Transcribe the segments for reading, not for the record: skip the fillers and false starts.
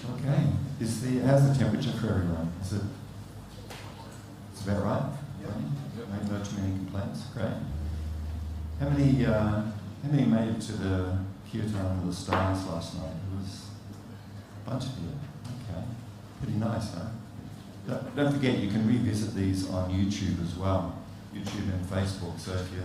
Okay. How's the temperature for everyone? It's about right? Yeah. No too many complaints. Great. How many made it to the kirtan of the stars last night? It was a bunch of you. Okay. Pretty nice, huh? Don't forget, you can revisit these on YouTube as well. YouTube and Facebook. So if you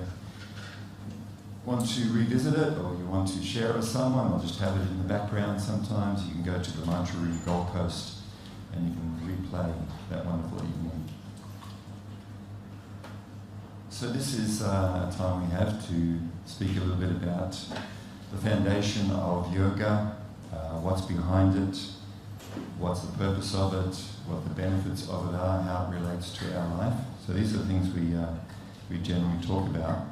want to revisit it, or you want to share it with someone, or just have it in the background sometimes, you can go to the Mantra Room Gold Coast and you can replay that wonderful evening. So this is a time we have to speak a little bit about the foundation of yoga, what's behind it, what's the purpose of it, what the benefits of it are, how it relates to our life. So these are the things we generally talk about.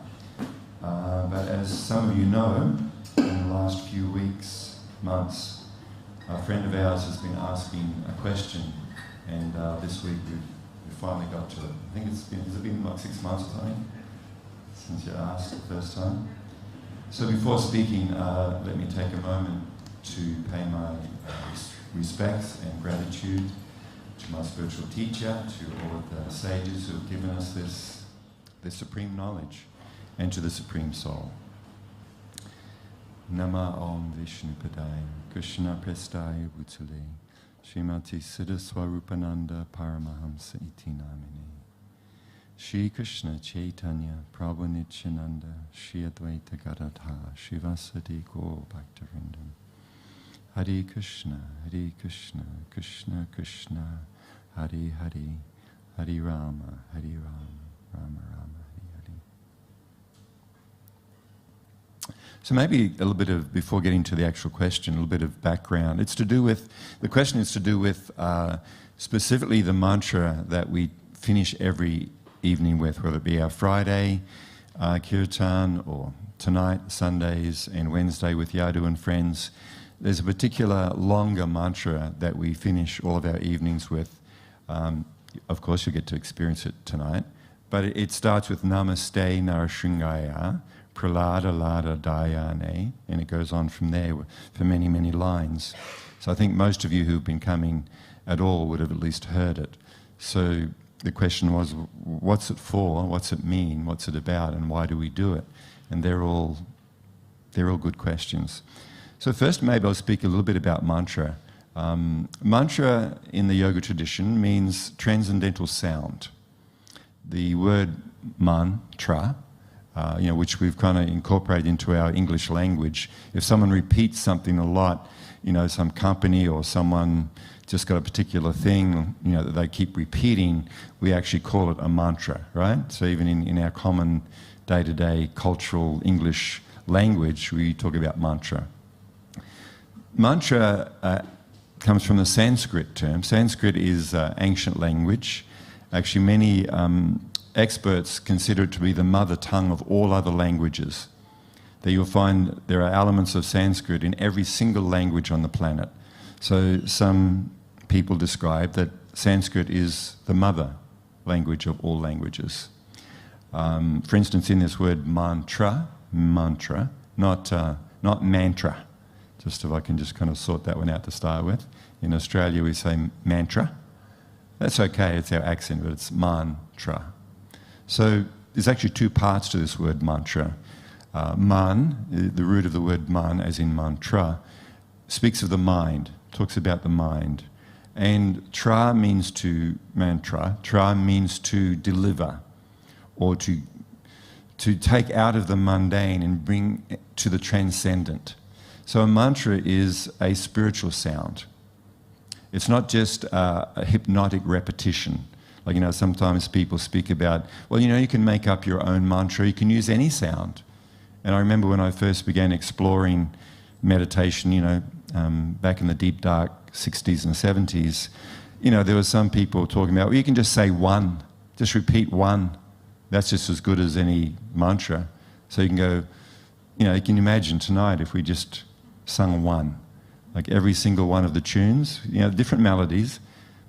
But as some of you know, in the last few weeks, months, a friend of ours has been asking a question, and this week we finally got to it. I think has it been like 6 months or something since you asked the first time? So before speaking, let me take a moment to pay my respects and gratitude to my spiritual teacher, to all of the sages who have given us this supreme knowledge, and to the Supreme Soul. Nama Om Vishnu Padaya, Krishna Prestaya Bhutale, Srimati Siddhaswarupananda Paramahamsa Iti Namine, Shri Krishna Chaitanya Prabhu Nityananda, Shri Advaita Gadadha, Shivasadi Gaur Bhaktivinoda, Hare Krishna, Krishna Krishna, Hare Hare, Hare Rama, Rama Rama. So maybe a little bit of, before getting to the actual question, a little bit of background. The question is to do with specifically the mantra that we finish every evening with, whether it be our Friday kirtan, or tonight, Sundays, and Wednesday with Yadu and friends. There's a particular longer mantra that we finish all of our evenings with. Of course, you'll get to experience it tonight. But it starts with Namaste Narashringaya, Pralada Lada Dayane, and it goes on from there for many, many lines. So I think most of you who've been coming at all would have at least heard it. So the question was, what's it for? What's it mean? What's it about? And why do we do it? And they're all good questions. So first, maybe I'll speak a little bit about mantra. Mantra in the yoga tradition means transcendental sound. The word mantra, which we've kind of incorporated into our English language. If someone repeats something a lot, some company or someone just got a particular thing, that they keep repeating, we actually call it a mantra, right? So even in our common day-to-day cultural English language, we talk about mantra. Mantra comes from the Sanskrit term. Sanskrit is ancient language. Actually, many experts consider it to be the mother tongue of all other languages. That you'll find there are elements of Sanskrit in every single language on the planet. So some people describe that Sanskrit is the mother language of all languages. For instance, in this word mantra, not mantra. Just if I can just kind of sort that one out to start with. In Australia we say mantra. That's okay, it's our accent, but it's mantra. So there's actually two parts to this word mantra. Man, the root of the word man, as in mantra, speaks of the mind, talks about the mind. And tra means to deliver, or to take out of the mundane and bring to the transcendent. So a mantra is a spiritual sound. It's not just a hypnotic repetition. Like, sometimes people speak about, well, you can make up your own mantra, you can use any sound. And I remember when I first began exploring meditation, back in the deep, dark 60s and 70s, there were some people talking about, well, you can just say one, just repeat one. That's just as good as any mantra. So you can go, you can imagine tonight if we just sung one, like every single one of the tunes, different melodies,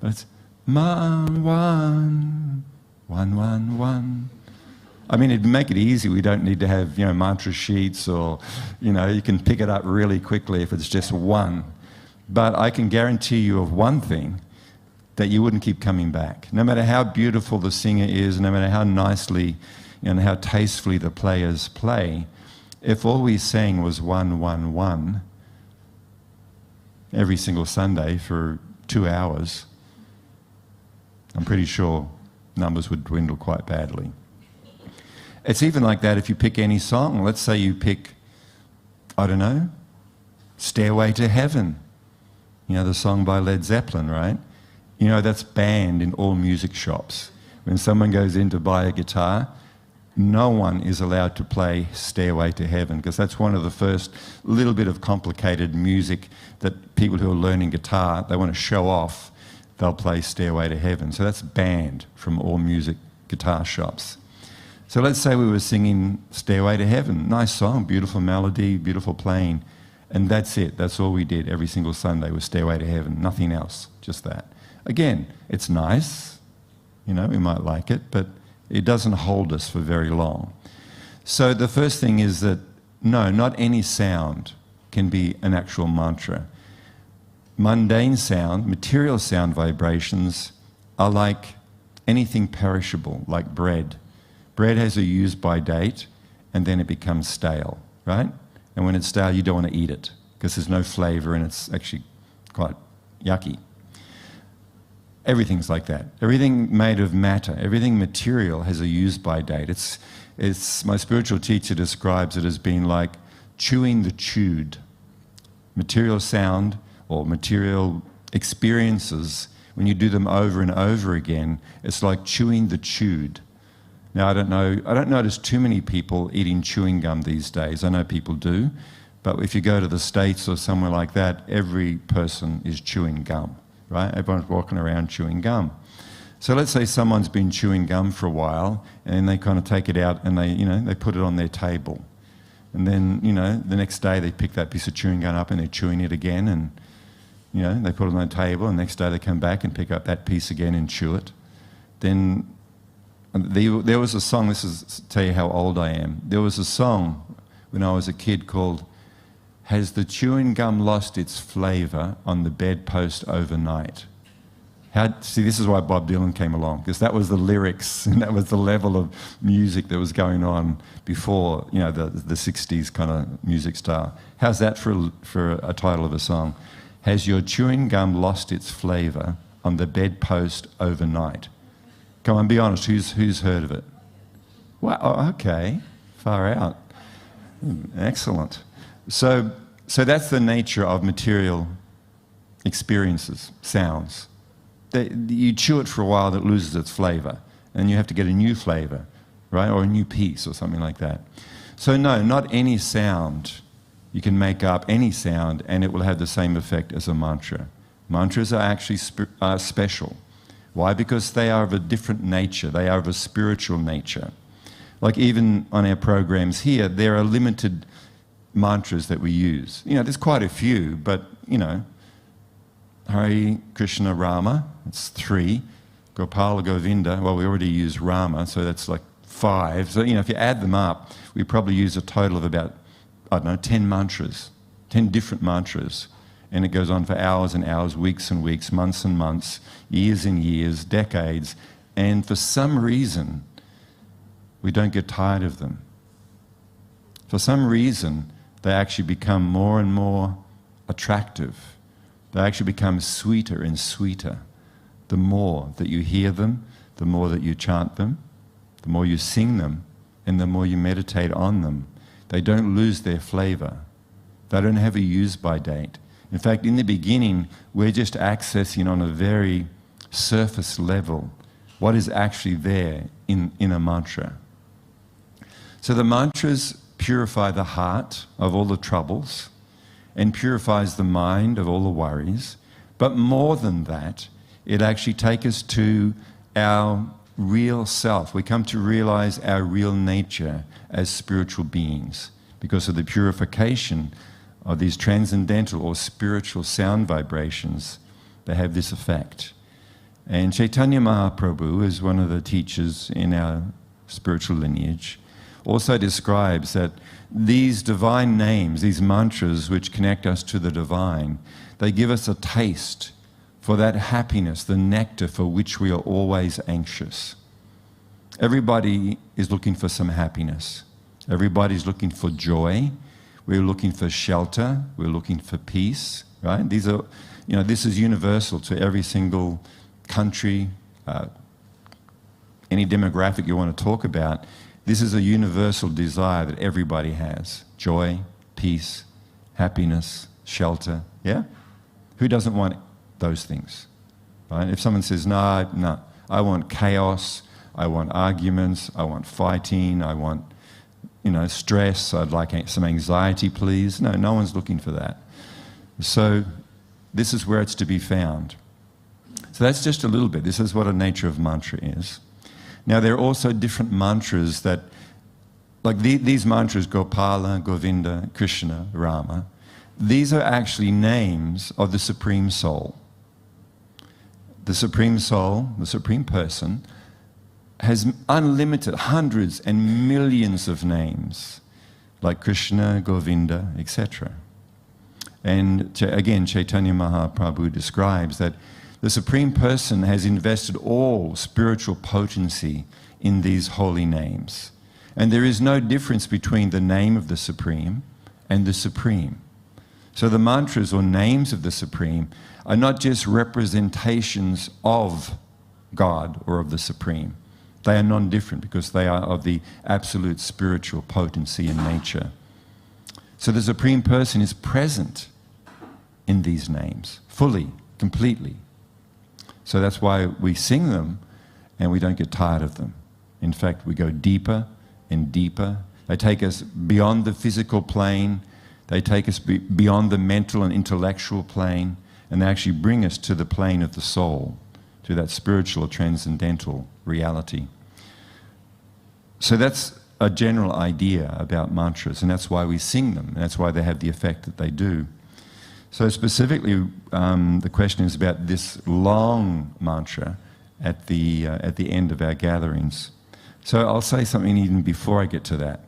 but it's man, one, one, one. I mean, it'd make it easy. We don't need to have, mantra sheets or, you can pick it up really quickly if it's just one. But I can guarantee you of one thing, that you wouldn't keep coming back. No matter how beautiful the singer is, no matter how nicely and how tastefully the players play, if all we sang was 1, 1, 1 every single Sunday for 2 hours, I'm pretty sure numbers would dwindle quite badly. It's even like that if you pick any song. Let's say you pick, I don't know, Stairway to Heaven. You know, the song by Led Zeppelin, right? You know, that's banned in all music shops. When someone goes in to buy a guitar, no one is allowed to play Stairway to Heaven, because that's one of the first little bit of complicated music that people who are learning guitar, they want to show off, they'll play Stairway to Heaven. So that's banned from all music guitar shops. So let's say we were singing Stairway to Heaven. Nice song, beautiful melody, beautiful playing. And that's it. That's all we did every single Sunday was Stairway to Heaven. Nothing else, just that. Again, it's nice. You know, we might like it, but it doesn't hold us for very long. So the first thing is that, no, not any sound can be an actual mantra. Mundane sound, material sound vibrations are like anything perishable, like bread. Bread has a use-by date, and then it becomes stale, right? And when it's stale, you don't want to eat it, because there's no flavour and it's actually quite yucky. Everything's like that. Everything made of matter, everything material has a use-by date. It's my spiritual teacher describes it as being like chewing the chewed. Material sound or material experiences, when you do them over and over again, it's like chewing the chewed. Now, I don't notice too many people eating chewing gum these days. I know people do, but if you go to the States or somewhere like that, every person is chewing gum, right? Everyone's walking around chewing gum. So let's say someone's been chewing gum for a while, and they kind of take it out and they put it on their table. And then, the next day they pick that piece of chewing gum up and they're chewing it again, and, they put it on the table, and the next day they come back and pick up that piece again and chew it. Then there was a song, this is to tell you how old I am. There was a song when I was a kid called, "Has the chewing gum lost its flavour on the bedpost overnight?" See, this is why Bob Dylan came along, because that was the lyrics and that was the level of music that was going on before, the 60s kind of music style. How's that for a title of a song? "Has your chewing gum lost its flavour on the bedpost overnight?" Come on, be honest, who's heard of it? Wow, okay, far out. Excellent. So that's the nature of material experiences, sounds. You chew it for a while, that loses its flavour, and you have to get a new flavour, right, or a new piece or something like that. So no, not any sound. You can make up any sound and it will have the same effect as a mantra. Mantras are actually special. Why? Because they are of a different nature. They are of a spiritual nature. Like even on our programs here, there are limited mantras that we use. There's quite a few, but, Hare Krishna Rama, that's 3. Gopala Govinda, well, we already use Rama, so that's like 5. So, if you add them up, we probably use a total of about, 10 mantras, 10 different mantras. And it goes on for hours and hours, weeks and weeks, months and months, years and years, decades. And for some reason, we don't get tired of them. For some reason, they actually become more and more attractive. They actually become sweeter and sweeter. The more that you hear them, the more that you chant them, the more you sing them, and the more you meditate on them. They don't lose their flavour. They don't have a use-by date. In fact, in the beginning, we're just accessing on a very surface level what is actually there in a mantra. So the mantras purify the heart of all the troubles and purifies the mind of all the worries. But more than that, it actually takes us to our real self. We come to realize our real nature as spiritual beings because of the purification of these transcendental or spiritual sound vibrations. They have this effect. And Chaitanya Mahaprabhu is one of the teachers in our spiritual lineage, also describes that these divine names, these mantras which connect us to the divine, They give us a taste for that happiness, the nectar for which we are always anxious. Everybody is looking for some happiness. Everybody's looking for joy. We're looking for shelter. We're looking for peace, right? These are, this is universal to every single country, any demographic you want to talk about. This is a universal desire that everybody has. Joy, peace, happiness, shelter, yeah? Who doesn't want those things, right? If someone says, no, I want chaos, I want arguments, I want fighting, I want, stress, I'd like some anxiety, please. No one's looking for that. So this is where it's to be found. So that's just a little bit. This is what a nature of mantra is. Now, there are also different mantras that, like these mantras, Gopala, Govinda, Krishna, Rama, these are actually names of the Supreme Soul. The Supreme Soul, the Supreme Person, has unlimited hundreds and millions of names, like Krishna, Govinda, etc. And again, Chaitanya Mahaprabhu describes that the Supreme Person has invested all spiritual potency in these holy names. And there is no difference between the name of the Supreme and the Supreme. So the mantras or names of the Supreme are not just representations of God or of the Supreme. They are non-different because they are of the absolute spiritual potency and nature. So the Supreme Person is present in these names, fully, completely. So that's why we sing them and we don't get tired of them. In fact, we go deeper and deeper. They take us beyond the physical plane. They take us beyond the mental and intellectual plane, and they actually bring us to the plane of the soul, to that spiritual, transcendental reality. So that's a general idea about mantras, and that's why we sing them, and that's why they have the effect that they do. So specifically, the question is about this long mantra at the end of our gatherings. So I'll say something even before I get to that.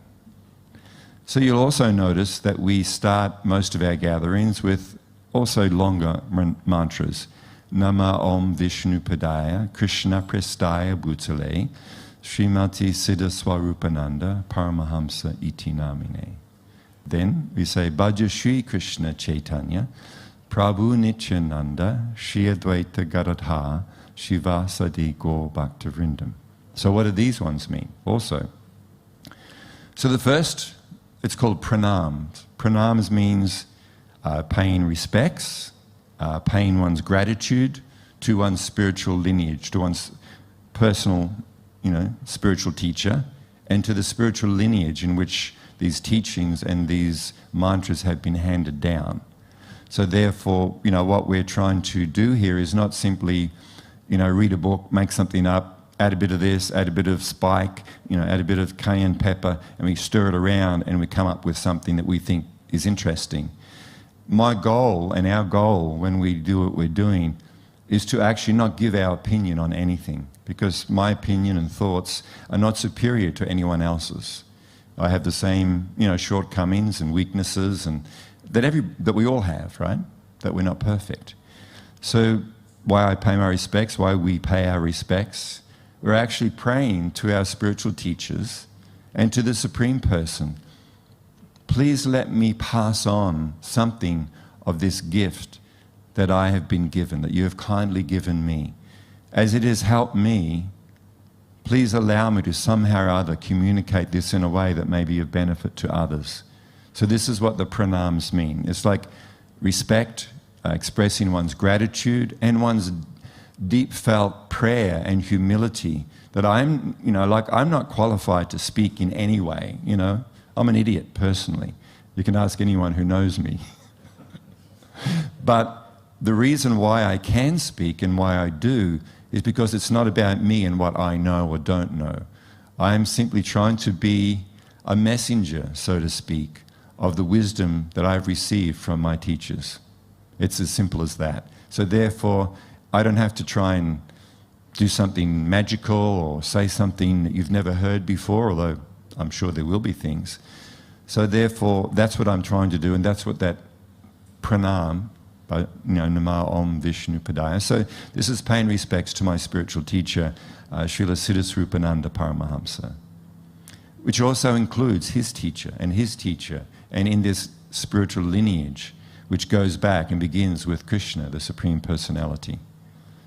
So you'll also notice that we start most of our gatherings with also longer mantras. Nama Om Vishnu Padaya, Krishna Prestaya Bhutale, Srimati Siddha Swarupananda, Paramahamsa Iti Namine. Then we say Bhaja Shri Krishna Chaitanya, Prabhu Nityananda, Shri Advaita Gadadhar, Shivasadi Gaur Bhaktavrindam. So what do these ones mean also? So the first, it's called pranams. Pranams means paying respects, paying one's gratitude to one's spiritual lineage, to one's personal, spiritual teacher, and to the spiritual lineage in which these teachings and these mantras have been handed down. So therefore, what we're trying to do here is not simply, read a book, make something up, add a bit of this, add a bit of spike, add a bit of cayenne pepper, and we stir it around and we come up with something that we think is interesting. My goal and our goal when we do what we're doing is to actually not give our opinion on anything, because my opinion and thoughts are not superior to anyone else's. I have the same, shortcomings and weaknesses and that we all have, right? That we're not perfect. So why I pay my respects, why we pay our respects, we're actually praying to our spiritual teachers and to the Supreme Person. Please let me pass on something of this gift that I have been given, that you have kindly given me. As it has helped me, please allow me to somehow or other communicate this in a way that may be of benefit to others. So this is what the pranams mean. It's like respect, expressing one's gratitude and one's deep felt prayer and humility that I'm not qualified to speak in any way, I'm an idiot personally. You can ask anyone who knows me. But the reason why I can speak and why I do is because it's not about me and what I know or don't know. I am simply trying to be a messenger, so to speak, of the wisdom that I've received from my teachers. It's as simple as that. So therefore, I don't have to try and do something magical or say something that you've never heard before, although I'm sure there will be things. So therefore, that's what I'm trying to do, and that's what that pranam But, Nama Om Vishnu Padaya. So this is paying respects to my spiritual teacher, Srila Siddhaswarupananda Paramahamsa, which also includes his teacher, and in this spiritual lineage, which goes back and begins with Krishna, the Supreme Personality.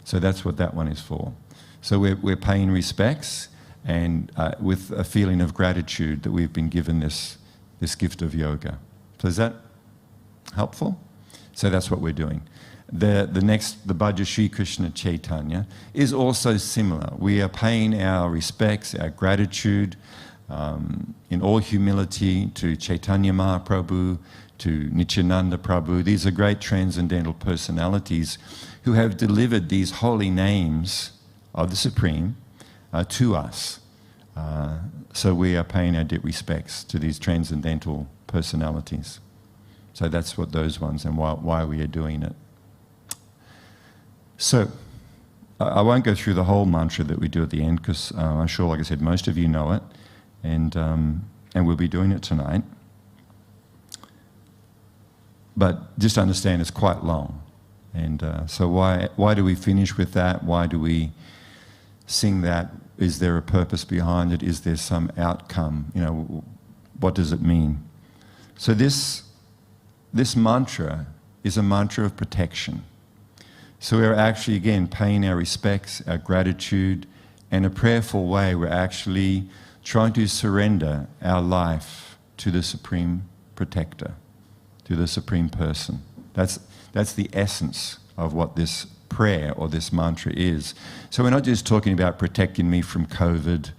So that's what that one is for. So we're paying respects, and with a feeling of gratitude that we've been given this gift of yoga. So is that helpful? So that's what we're doing. The Bhaja Shri Krishna Chaitanya is also similar. We are paying our respects, our gratitude, in all humility to Chaitanya Mahaprabhu, to Nityananda Prabhu. These are great transcendental personalities who have delivered these holy names of the Supreme to us. So we are paying our deep respects to these transcendental personalities. So that's what those ones and why we are doing it. So I won't go through the whole mantra that we do at the end, because I'm sure, like I said, most of you know it, and we'll be doing it tonight. But just understand it's quite long. And so why do we finish with that? Why do we sing that? Is there a purpose behind it? Is there some outcome? What does it mean? So this mantra is a mantra of protection. So we're actually, again, paying our respects, our gratitude, and in a prayerful way, we're actually trying to surrender our life to the Supreme Protector, to the Supreme Person. That's the essence of what this prayer or this mantra is. So we're not just talking about protecting me from COVID,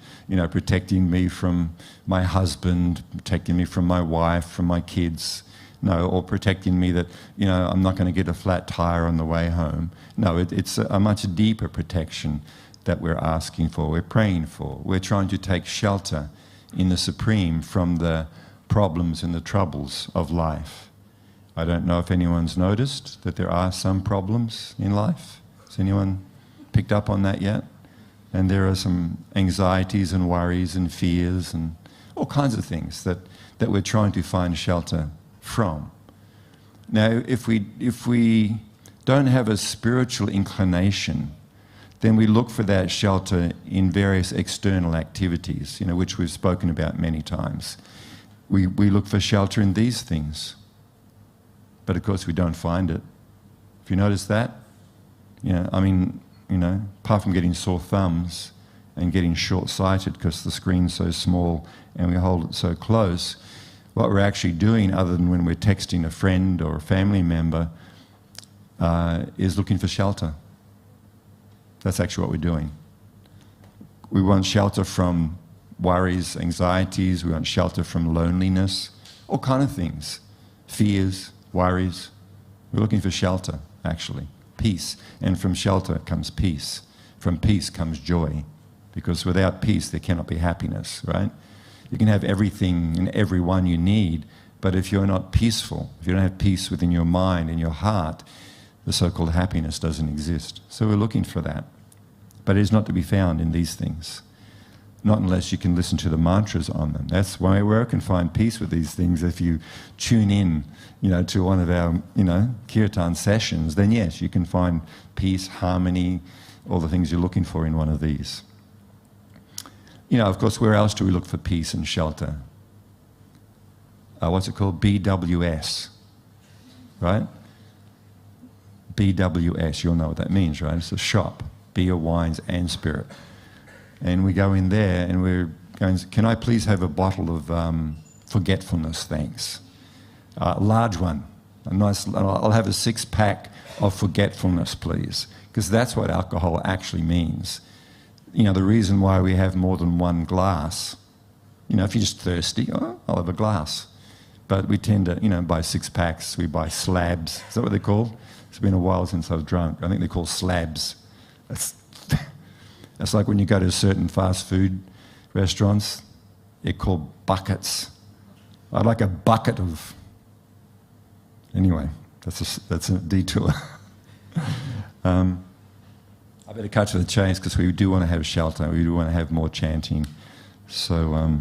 protecting me from my husband, protecting me from my wife, from my kids. No, or protecting me that, I'm not going to get a flat tire on the way home. No, it's a much deeper protection that we're asking for, we're praying for. We're trying to take shelter in the Supreme from the problems and the troubles of life. I don't know if anyone's noticed that there are some problems in life. Has anyone picked up on that yet? And there are some anxieties and worries and fears and all kinds of things that we're trying to find shelter from. Now, if we don't have a spiritual inclination, then we look for that shelter in various external activities, which we've spoken about many times. We look for shelter in these things, but of course we don't find it. If you notice that, apart from getting sore thumbs and getting short-sighted because the screen's so small and we hold it so close, what we're actually doing, other than when we're texting a friend or a family member, is looking for shelter. That's actually what we're doing. We want shelter from worries, anxieties. We want shelter from loneliness, all kind of things. Fears, worries. We're looking for shelter, actually. Peace. And from shelter comes peace. From peace comes joy. Because without peace, there cannot be happiness, right? You can have everything and everyone you need, but if you're not peaceful, if you don't have peace within your mind and your heart, the so-called happiness doesn't exist. So we're looking for that. But it is not to be found in these things. Not unless you can listen to the mantras on them. That's where I can find peace with these things. If you tune in, to one of our, kirtan sessions, then yes, you can find peace, harmony, all the things you're looking for in one of these. Of course, where else do we look for peace and shelter? What's it called? BWS, right? BWS, you'll know what that means, right? It's a shop, beer, wines and spirit. And we go in there and we're going, can I please have a bottle of forgetfulness, thanks? A large one, a nice, I'll have a 6-pack of forgetfulness, please. Because that's what alcohol actually means. The reason why we have more than one glass, if you're just thirsty, I'll have a glass. But we tend to, buy 6-packs, we buy slabs. Is that what they're called? It's been a while since I was drunk. I think they're called slabs. That's like when you go to certain fast food restaurants, they're called buckets. I'd like a bucket of... Anyway, that's a detour. I better cut to the chase because we do want to have shelter. We do want to have more chanting. So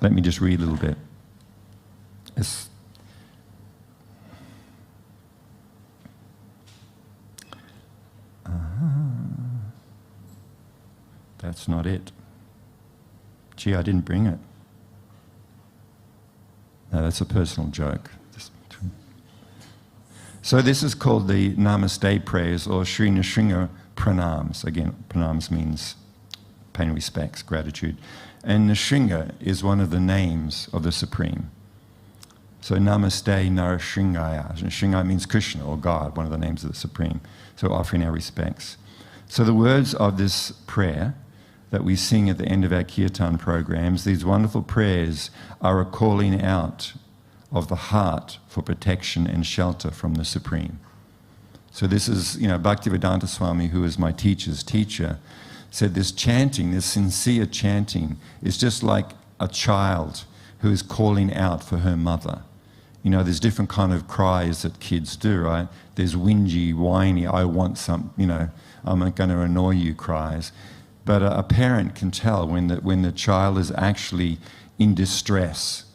let me just read a little bit. that's not it. Gee, I didn't bring it. No, that's a personal joke. So this is called the Namaste Praise, or Sri Nrsimha Pranams. Again, pranams means paying respects, gratitude. And Nrsimha is one of the names of the Supreme. So Namaste Narsimhaya. Nrsimha means Krishna, or God, one of the names of the Supreme. So offering our respects. So the words of this prayer that we sing at the end of our kirtan programs, these wonderful prayers are a calling out of the heart for protection and shelter from the Supreme. So this is, Bhaktivedanta Swami, who is my teacher's teacher, said this chanting, this sincere chanting, is just like a child who is calling out for her mother. There's different kind of cries that kids do, right? There's whingy, whiny, I want some, I'm going to annoy you cries. But a parent can tell when the child is actually in distress.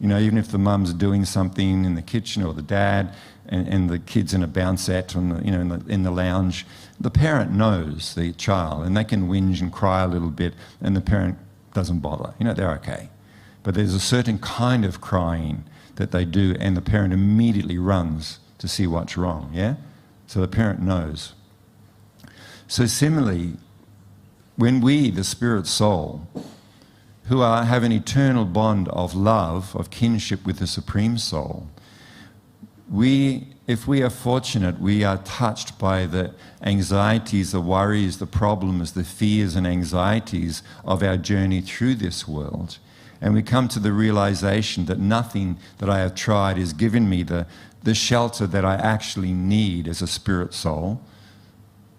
Even if the mum's doing something in the kitchen, or the dad, and the kid's in a bouncette in the lounge, the parent knows the child, and they can whinge and cry a little bit, and the parent doesn't bother. They're okay. But there's a certain kind of crying that they do, and the parent immediately runs to see what's wrong, yeah? So the parent knows. So similarly, when we, the spirit soul, who have an eternal bond of love, of kinship with the Supreme Soul, if we are fortunate, we are touched by the anxieties, the worries, the problems, the fears and anxieties of our journey through this world. And we come to the realization that nothing that I have tried has given me the shelter that I actually need as a spirit soul,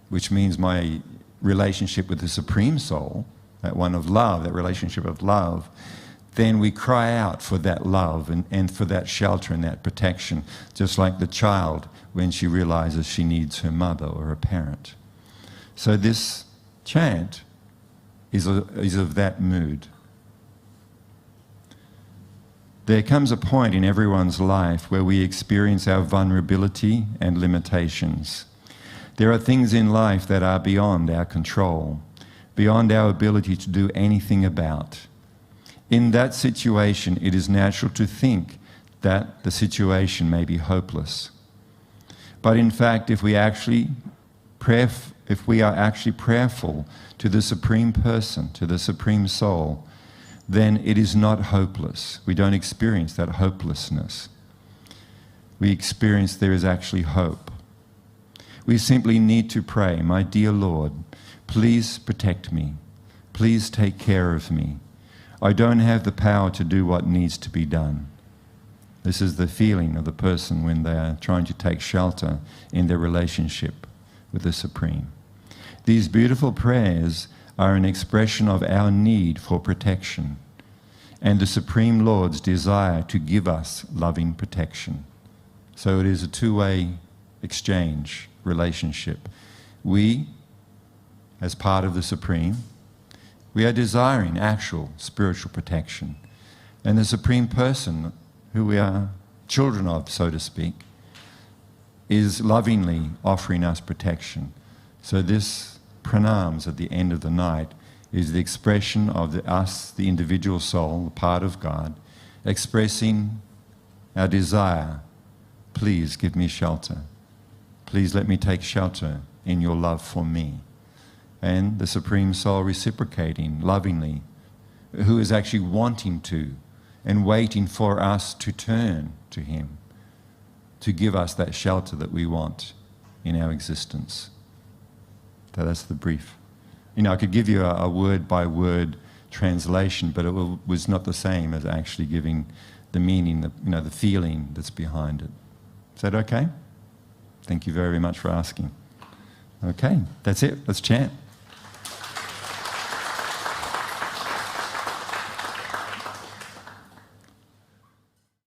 which means my relationship with the Supreme Soul, that one of love, that relationship of love. Then we cry out for that love and for that shelter and that protection, just like the child when she realizes she needs her mother or her parent. So this chant is of that mood. There comes a point in everyone's life where we experience our vulnerability and limitations. There are things in life that are beyond our control, beyond our ability to do anything about. In that situation, it is natural to think that the situation may be hopeless. But in fact, if we are actually prayerful to the Supreme Person, to the Supreme Soul, then it is not hopeless. We don't experience that hopelessness. We experience there is actually hope. We simply need to pray, my dear Lord, please protect me. Please take care of me. I don't have the power to do what needs to be done. This is the feeling of the person when they are trying to take shelter in their relationship with the Supreme. These beautiful prayers are an expression of our need for protection and the Supreme Lord's desire to give us loving protection. So it is a two-way exchange relationship. We, as part of the Supreme, we are desiring actual spiritual protection. And the Supreme Person, who we are children of, so to speak, is lovingly offering us protection. So this pranams at the end of the night is the expression of us, the individual soul, the part of God, expressing our desire, please give me shelter. Please let me take shelter in your love for me. And the Supreme Soul reciprocating lovingly, who is actually wanting to and waiting for us to turn to Him, to give us that shelter that we want in our existence. So that's the brief. I could give you a word-by-word translation, but it was not the same as actually giving the meaning, the feeling that's behind it. Is that okay? Thank you very much for asking. Okay, that's it. Let's chant.